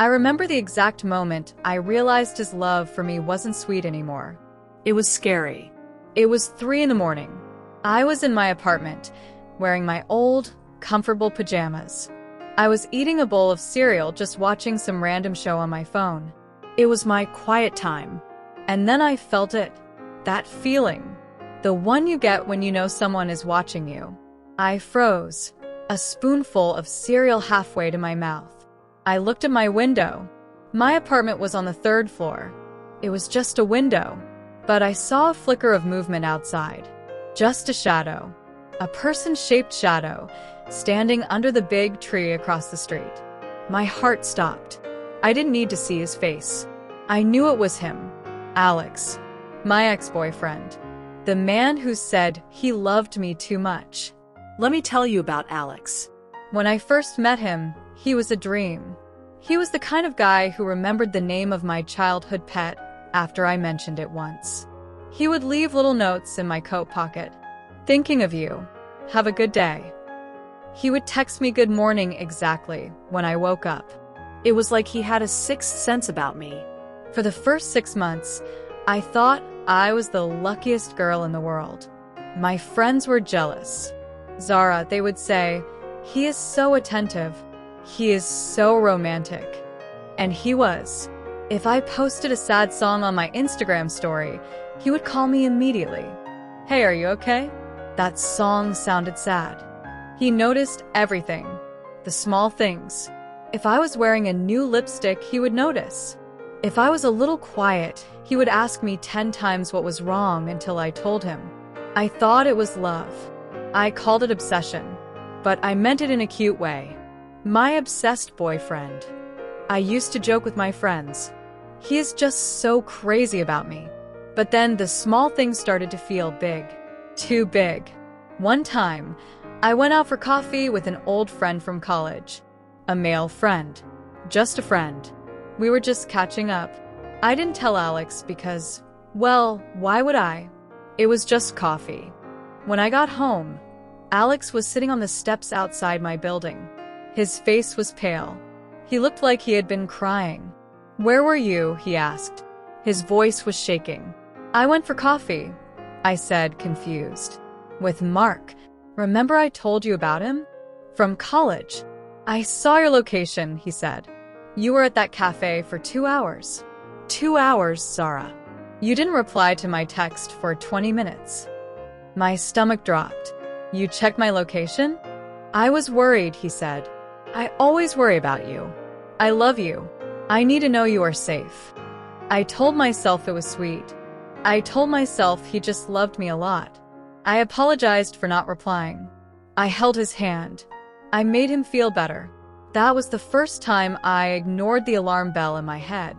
I remember the exact moment I realized his love for me wasn't sweet anymore. It was scary. It was 3 in the morning. I was in my apartment, wearing my old, comfortable pajamas. I was eating a bowl of cereal, just watching some random show on my phone. It was my quiet time. And then I felt it. That feeling. The one you get when you know someone is watching you. I froze, a spoonful of cereal halfway to my mouth. I looked at my window. My apartment was on the 3rd floor. It was just a window, but I saw a flicker of movement outside. Just a shadow. A person-shaped shadow, standing under the big tree across the street. My heart stopped. I didn't need to see his face. I knew it was him. Alex. My ex-boyfriend. The man who said he loved me too much. Let me tell you about Alex. When I first met him, he was a dream. He was the kind of guy who remembered the name of my childhood pet after I mentioned it once. He would leave little notes in my coat pocket. Thinking of you. Have a good day. He would text me good morning exactly when I woke up. It was like he had a sixth sense about me. For the first 6 months, I thought I was the luckiest girl in the world. My friends were jealous. Zara, they would say, he is so attentive. He is so romantic. And he was. If I posted a sad song on my Instagram story, he would call me immediately. Hey, are you okay? That song sounded sad. He noticed everything. The small things. If I was wearing a new lipstick, he would notice. If I was a little quiet, he would ask me 10 times what was wrong until I told him. I thought it was love. I called it obsession. But I meant it in a cute way. My obsessed boyfriend. I used to joke with my friends. He is just so crazy about me. But then the small things started to feel big. Too big. One time, I went out for coffee with an old friend from college. A male friend. Just a friend. We were just catching up. I didn't tell Alex because, well, why would I? It was just coffee. When I got home, Alex was sitting on the steps outside my building. His face was pale. He looked like he had been crying. Where were you? He asked. His voice was shaking. I went for coffee, I said, confused. With Mark. Remember I told you about him? From college. I saw your location, he said. You were at that cafe for 2 hours. 2 hours, Zara. You didn't reply to my text for 20 minutes. My stomach dropped. You checked my location? I was worried, he said. I always worry about you. I love you. I need to know you are safe. I told myself it was sweet. I told myself he just loved me a lot. I apologized for not replying. I held his hand. I made him feel better. That was the first time I ignored the alarm bell in my head.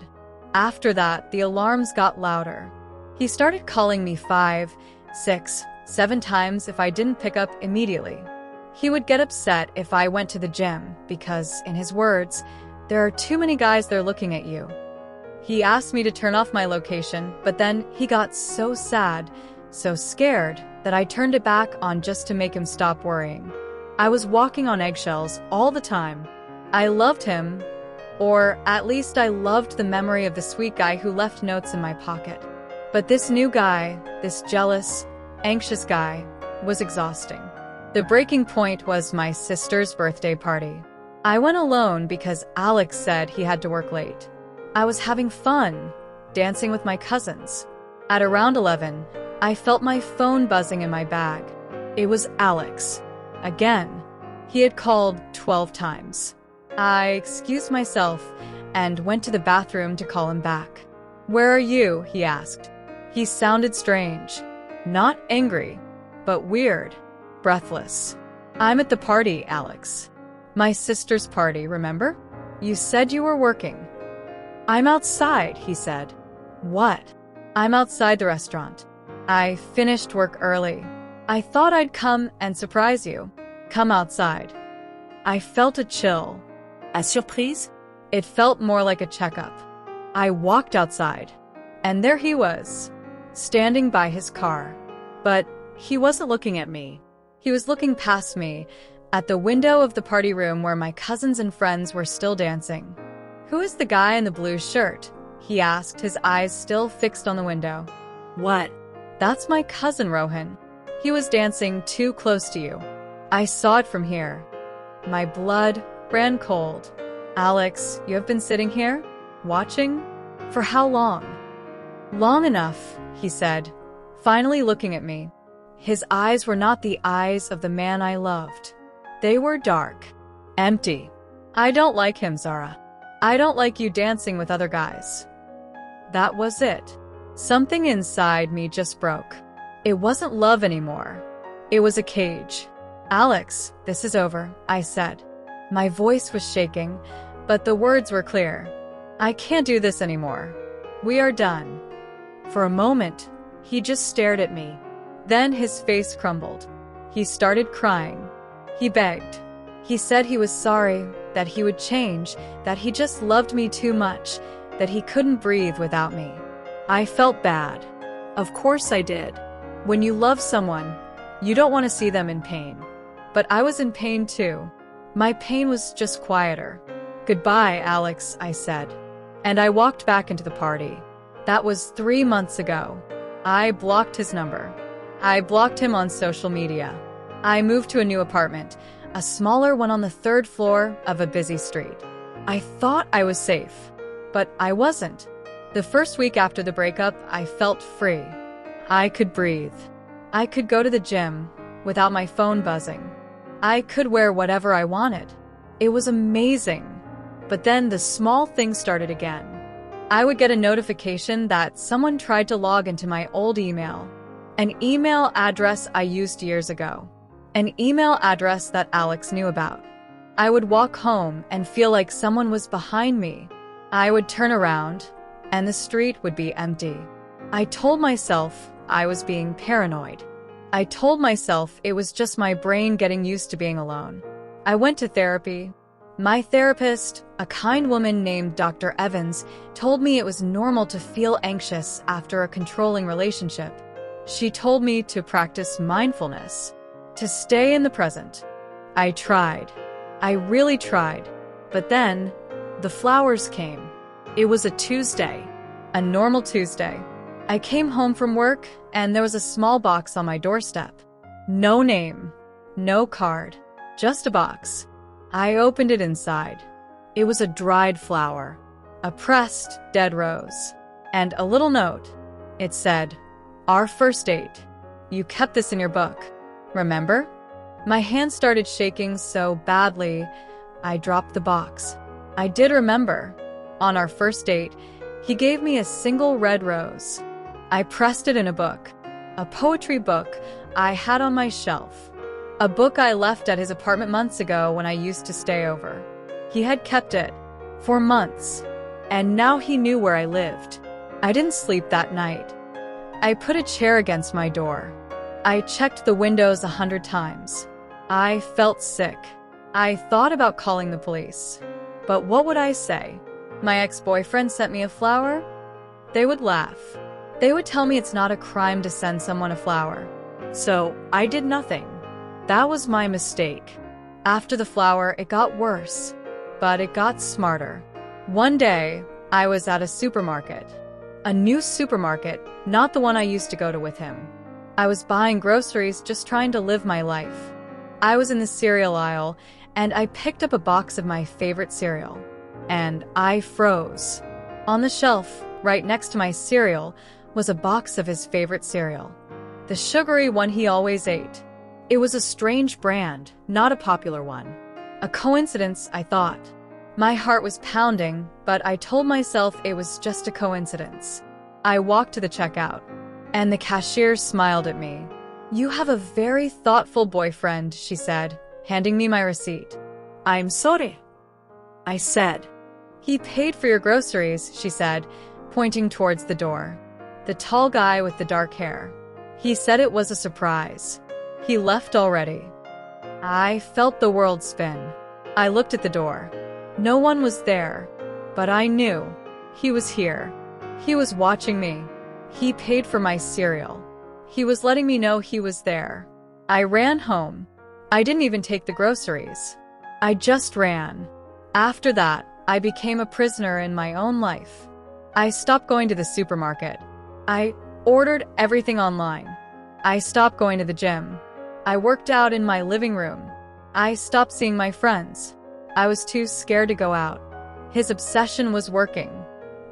After that, the alarms got louder. He started calling me 5, 6, 7 times if I didn't pick up immediately. He would get upset if I went to the gym because, in his words, there are too many guys there looking at you. He asked me to turn off my location, but then he got so sad, so scared, that I turned it back on just to make him stop worrying. I was walking on eggshells all the time. I loved him, or at least I loved the memory of the sweet guy who left notes in my pocket. But this new guy, this jealous, anxious guy, was exhausting. The breaking point was my sister's birthday party. I went alone because Alex said he had to work late. I was having fun, dancing with my cousins. At around 11, I felt my phone buzzing in my bag. It was Alex. Again. He had called 12 times. I excused myself and went to the bathroom to call him back. Where are you? He asked. He sounded strange. Not angry, but weird. Breathless. I'm at the party, Alex. My sister's party, remember? You said you were working. I'm outside, he said. What? I'm outside the restaurant. I finished work early. I thought I'd come and surprise you. Come outside. I felt a chill. A surprise? It felt more like a checkup. I walked outside, and there he was, standing by his car. But he wasn't looking at me. He was looking past me, at the window of the party room where my cousins and friends were still dancing. Who is the guy in the blue shirt? He asked, his eyes still fixed on the window. What? That's my cousin Rohan. He was dancing too close to you. I saw it from here. My blood ran cold. Alex, you have been sitting here? Watching? For how long? Long enough, he said, finally looking at me. His eyes were not the eyes of the man I loved. They were dark, empty. I don't like him, Zara. I don't like you dancing with other guys. That was it. Something inside me just broke. It wasn't love anymore. It was a cage. Alex, this is over, I said. My voice was shaking, but the words were clear. I can't do this anymore. We are done. For a moment, he just stared at me. Then his face crumbled. He started crying. He begged. He said he was sorry, that he would change, that he just loved me too much, that he couldn't breathe without me. I felt bad. Of course I did. When you love someone, you don't want to see them in pain. But I was in pain too. My pain was just quieter. Goodbye, Alex, I said. And I walked back into the party. That was 3 months ago. I blocked his number. I blocked him on social media. I moved to a new apartment, a smaller one on the 3rd floor of a busy street. I thought I was safe, but I wasn't. The first week after the breakup, I felt free. I could breathe. I could go to the gym without my phone buzzing. I could wear whatever I wanted. It was amazing. But then the small things started again. I would get a notification that someone tried to log into my old email, an email address I used years ago, an email address that Alex knew about. I would walk home and feel like someone was behind me. I would turn around, and the street would be empty. I told myself I was being paranoid. I told myself it was just my brain getting used to being alone. I went to therapy. My therapist, a kind woman named Dr. Evans, told me it was normal to feel anxious after a controlling relationship. She told me to practice mindfulness, to stay in the present. I tried. I really tried. But then, the flowers came. It was a Tuesday, a normal Tuesday. I came home from work, and there was a small box on my doorstep. No name, no card, just a box. I opened it inside. It was a dried flower, a pressed dead rose, and a little note. It said, "Our first date. You kept this in your book. Remember?" My hand started shaking so badly, I dropped the box. I did remember. On our first date, he gave me a single red rose. I pressed it in a book, a poetry book I had on my shelf, a book I left at his apartment months ago when I used to stay over. He had kept it for months, and now he knew where I lived. I didn't sleep that night. I put a chair against my door. I checked the windows 100 times. I felt sick. I thought about calling the police. But what would I say? My ex-boyfriend sent me a flower? They would laugh. They would tell me it's not a crime to send someone a flower. So I did nothing. That was my mistake. After the flower, it got worse, but it got smarter. One day, I was at a supermarket. A new supermarket, not the one I used to go to with him. I was buying groceries, just trying to live my life. I was in the cereal aisle, and I picked up a box of my favorite cereal. And I froze. On the shelf, right next to my cereal, was a box of his favorite cereal. The sugary one he always ate. It was a strange brand, not a popular one. A coincidence, I thought. My heart was pounding, but I told myself it was just a coincidence. I walked to the checkout, and the cashier smiled at me. "You have a very thoughtful boyfriend," she said, handing me my receipt. "I'm sorry," I said. "He paid for your groceries," she said, pointing towards the door. The tall guy with the dark hair. He said it was a surprise. He left already. I felt the world spin. I looked at the door. No one was there, but I knew he was here. He was watching me. He paid for my cereal. He was letting me know he was there. I ran home. I didn't even take the groceries. I just ran. After that, I became a prisoner in my own life. I stopped going to the supermarket. I ordered everything online. I stopped going to the gym. I worked out in my living room. I stopped seeing my friends. I was too scared to go out. His obsession was working.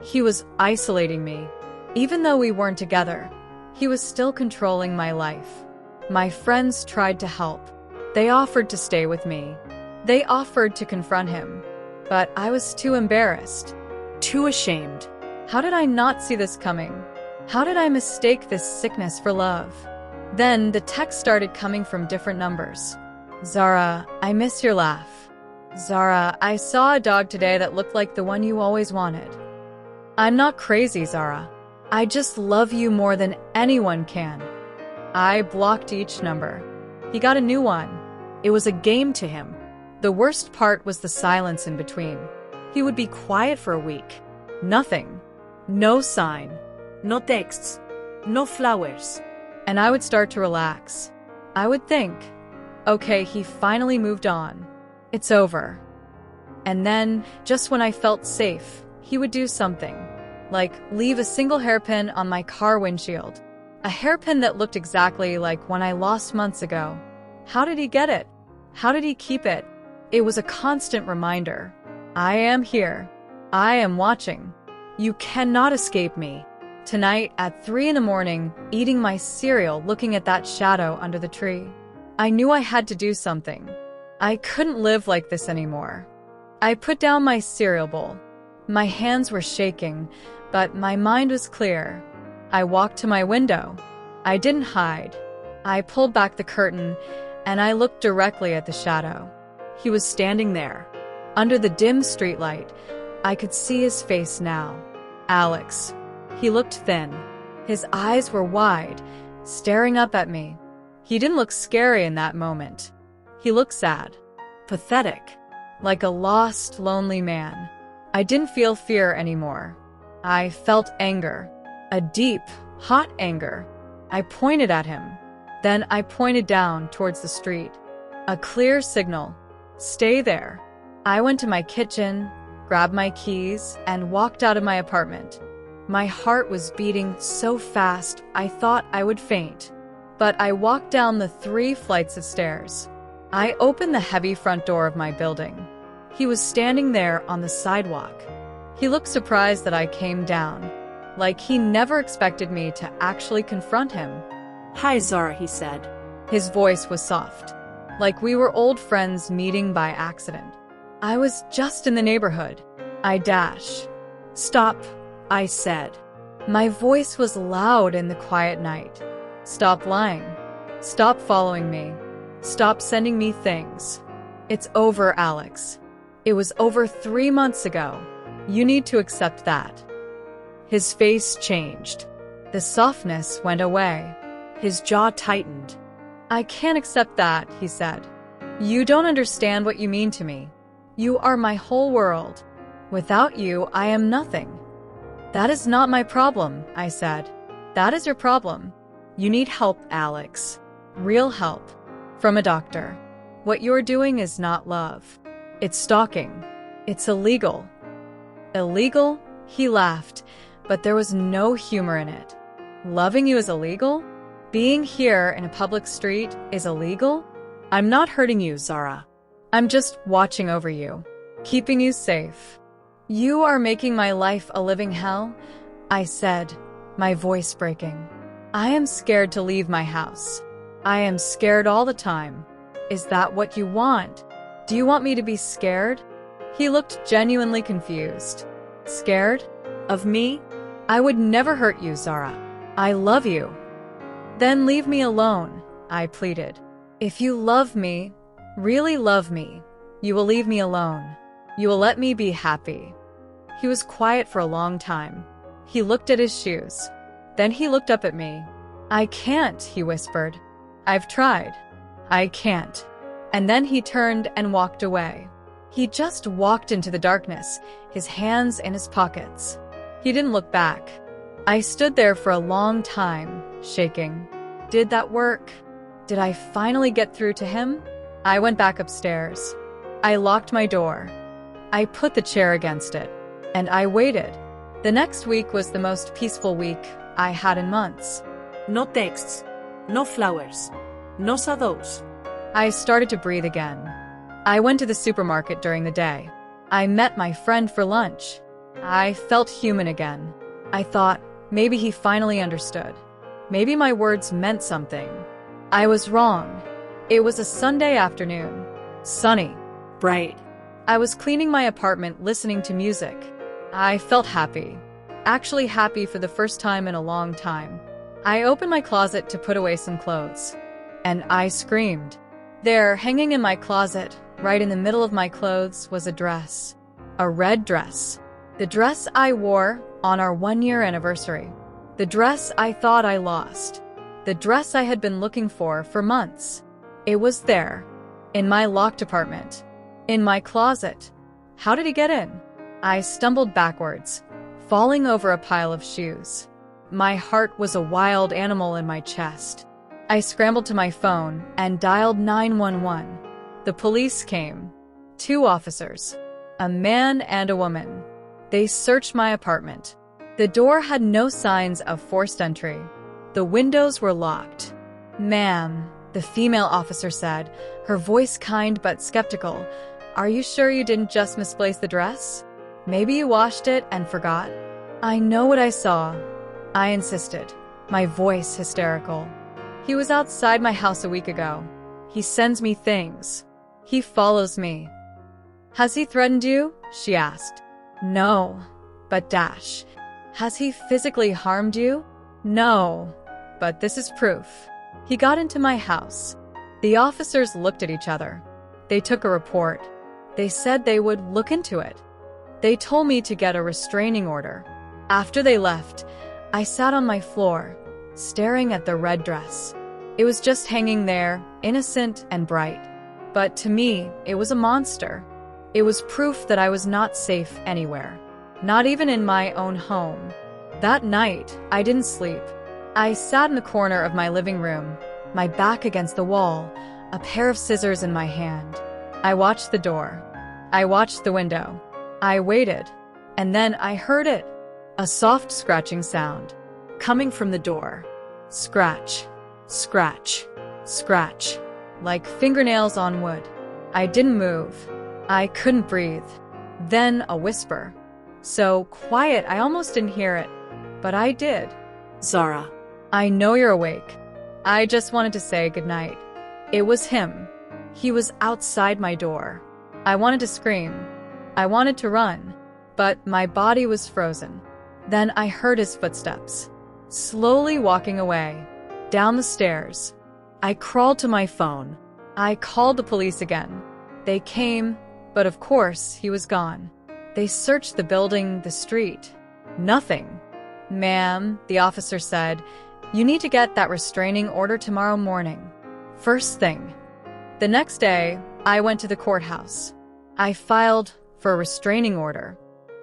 He was isolating me. Even though we weren't together, he was still controlling my life. My friends tried to help. They offered to stay with me. They offered to confront him. But I was too embarrassed, Too ashamed. how did I not see this coming? How did I mistake this sickness for love? Then the text started coming from different numbers. Zara, I miss your laugh. Zara, I saw a dog today that looked like the one you always wanted. I'm not crazy, Zara. I just love you more than anyone can. I blocked each number. He got a new one. It was a game to him. The worst part was the silence in between. He would be quiet for a week. Nothing. No sign. No texts. No flowers. And I would start to relax. I would think, okay, he finally moved on. It's over. And then, just when I felt safe, he would do something. Like leave a single hairpin on my car windshield. A hairpin that looked exactly like one I lost months ago. How did he get it? How did he keep it? It was a constant reminder. I am here. I am watching. You cannot escape me. Tonight at 3 a.m, eating my cereal, looking at that shadow under the tree. I knew I had to do something. I couldn't live like this anymore. I put down my cereal bowl. My hands were shaking, but my mind was clear. I walked to my window. I didn't hide. I pulled back the curtain, and I looked directly at the shadow. He was standing there. Under the dim streetlight, I could see his face now. Alex. He looked thin. His eyes were wide, staring up at me. He didn't look scary in that moment. He looked sad, pathetic, like a lost, lonely man. I didn't feel fear anymore. I felt anger, a deep, hot anger. I pointed at him. Then I pointed down towards the street. A clear signal. Stay there. I went to my kitchen, grabbed my keys, and walked out of my apartment. My heart was beating so fast I thought I would faint. But I walked down the 3 flights of stairs. I opened the heavy front door of my building. He was standing there on the sidewalk. He looked surprised that I came down, like he never expected me to actually confront him. Hi, Zara, he said. His voice was soft, like we were old friends meeting by accident. I was just in the neighborhood. I dash. Stop, I said. My voice was loud in the quiet night. Stop lying. Stop following me. Stop sending me things. It's over, Alex. It was over 3 months ago. You need to accept that. His face changed. The softness went away. His jaw tightened. I can't accept that, he said. You don't understand what you mean to me. You are my whole world. Without you, I am nothing. That is not my problem, I said. That is your problem. You need help, Alex. Real help. From a doctor. What you're doing is not love. It's stalking. It's illegal. Illegal? He laughed, but there was no humor in it. Loving you is illegal? Being here in a public street is illegal? I'm not hurting you, Zara. I'm just watching over you, keeping you safe. You are making my life a living hell, I said, my voice breaking. I am scared to leave my house. I am scared all the time. Is that what you want? Do you want me to be scared? He looked genuinely confused. Scared? Of me? I would never hurt you, Zara. I love you. Then leave me alone, I pleaded. If you love me, really love me, you will leave me alone. You will let me be happy. He was quiet for a long time. He looked at his shoes. Then he looked up at me. I can't, he whispered. I've tried. I can't. And then he turned and walked away. He just walked into the darkness, his hands in his pockets. He didn't look back. I stood there for a long time, shaking. Did that work? Did I finally get through to him? I went back upstairs. I locked my door. I put the chair against it, and I waited. The next week was the most peaceful week I had in months. No texts. No flowers. No shadows. I started to breathe again. I went to the supermarket during the day. I met my friend for lunch. I felt human again. I thought, maybe he finally understood. Maybe my words meant something. I was wrong. It was a Sunday afternoon. Sunny. Bright. I was cleaning my apartment listening to music. I felt happy. Actually happy for the first time in a long time. I opened my closet to put away some clothes. And I screamed. There, hanging in my closet, right in the middle of my clothes, was a dress. A red dress. The dress I wore on our 1-year anniversary. The dress I thought I lost. The dress I had been looking for months. It was there. In my locked apartment. In my closet. How did he get in? I stumbled backwards, falling over a pile of shoes. My heart was a wild animal in my chest. I scrambled to my phone and dialed 911. The police came. 2 officers. A man and a woman. They searched my apartment. The door had no signs of forced entry. The windows were locked. "Ma'am," the female officer said, her voice kind but skeptical, "are you sure you didn't just misplace the dress? Maybe you washed it and forgot?" "I know what I saw," I insisted, my voice hysterical. "He was outside my house a week ago. He sends me things. He follows me." "Has he threatened you?" she asked. "No, but dash. Has he physically harmed you?" "No, but this is proof. He got into my house." The officers looked at each other. They took a report. They said they would look into it. They told me to get a restraining order. After they left, I sat on my floor, staring at the red dress. It was just hanging there, innocent and bright. But to me, it was a monster. It was proof that I was not safe anywhere, not even in my own home. That night, I didn't sleep. I sat in the corner of my living room, my back against the wall, a pair of scissors in my hand. I watched the door. I watched the window. I waited, and then I heard it. A soft scratching sound, coming from the door. Scratch, scratch, scratch, like fingernails on wood. I didn't move. I couldn't breathe. Then a whisper. So quiet I almost didn't hear it, but I did. "Zara." "I know you're awake. I just wanted to say goodnight." It was him. He was outside my door. I wanted to scream. I wanted to run, but my body was frozen. Then I heard his footsteps, slowly walking away, down the stairs. I crawled to my phone. I called the police again. They came, but of course, he was gone. They searched the building, the street. Nothing. "Ma'am," the officer said, "you need to get that restraining order tomorrow morning. First thing." The next day, I went to the courthouse. I filed for a restraining order.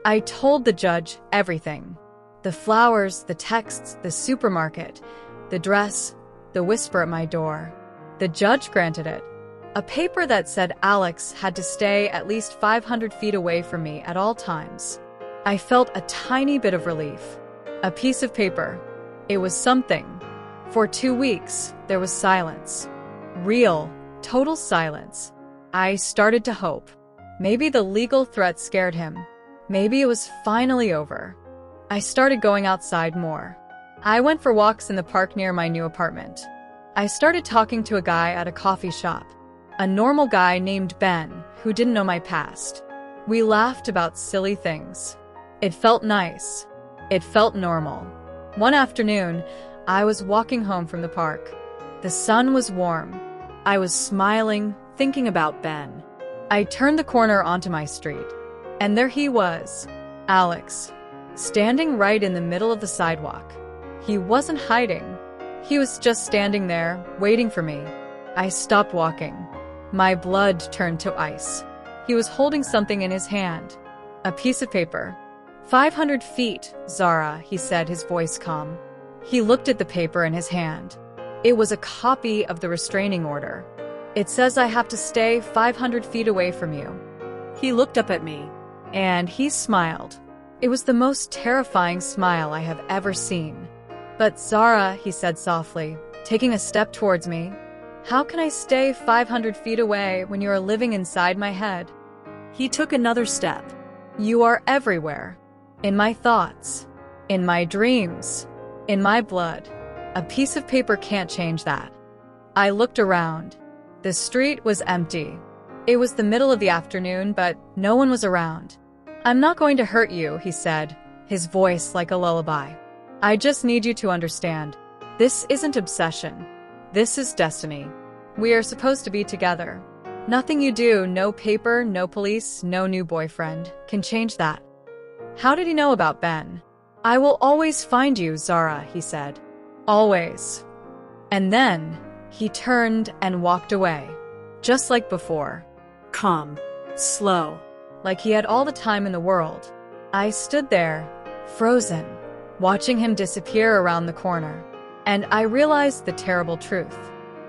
I told the judge everything. The flowers, the texts, the supermarket, the dress, the whisper at my door. The judge granted it. A paper that said Alex had to stay at least 500 feet away from me at all times. I felt a tiny bit of relief. A piece of paper. It was something. For 2 weeks, there was silence. Real, total silence. I started to hope. Maybe the legal threat scared him. Maybe it was finally over. I started going outside more. I went for walks in the park near my new apartment. I started talking to a guy at a coffee shop. A normal guy named Ben, who didn't know my past. We laughed about silly things. It felt nice. It felt normal. One afternoon, I was walking home from the park. The sun was warm. I was smiling, thinking about Ben. I turned the corner onto my street, and there he was, Alex, standing right in the middle of the sidewalk. He wasn't hiding. He was just standing there, waiting for me. I stopped walking. My blood turned to ice. He was holding something in his hand, a piece of paper. 500 feet, Zara, he said, his voice calm. He looked at the paper in his hand. It was a copy of the restraining order. It says I have to stay 500 feet away from you. He looked up at me. And he smiled. It was the most terrifying smile I have ever seen. "But Zara," he said softly, taking a step towards me, "how can I stay 500 feet away when you are living inside my head?" He took another step. "You are everywhere. In my thoughts. In my dreams. In my blood. A piece of paper can't change that." I looked around. The street was empty. It was the middle of the afternoon, but no one was around. "I'm not going to hurt you," he said, his voice like a lullaby. "I just need you to understand. This isn't obsession. This is destiny. We are supposed to be together. Nothing you do, no paper, no police, no new boyfriend, can change that." How did he know about Ben? "I will always find you, Zara," he said. "Always." And then he turned and walked away, just like before. Calm. Slow. Like he had all the time in the world. I stood there, frozen, watching him disappear around the corner. And I realized the terrible truth.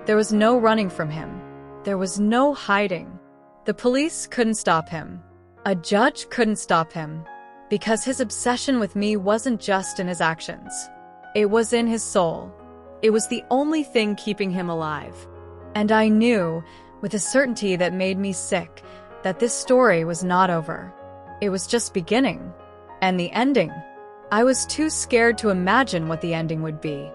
There was no running from him. There was no hiding. The police couldn't stop him. A judge couldn't stop him. Because his obsession with me wasn't just in his actions. It was in his soul. It was the only thing keeping him alive. And I knew, with a certainty that made me sick, that this story was not over. It was just beginning. And the ending. I was too scared to imagine what the ending would be.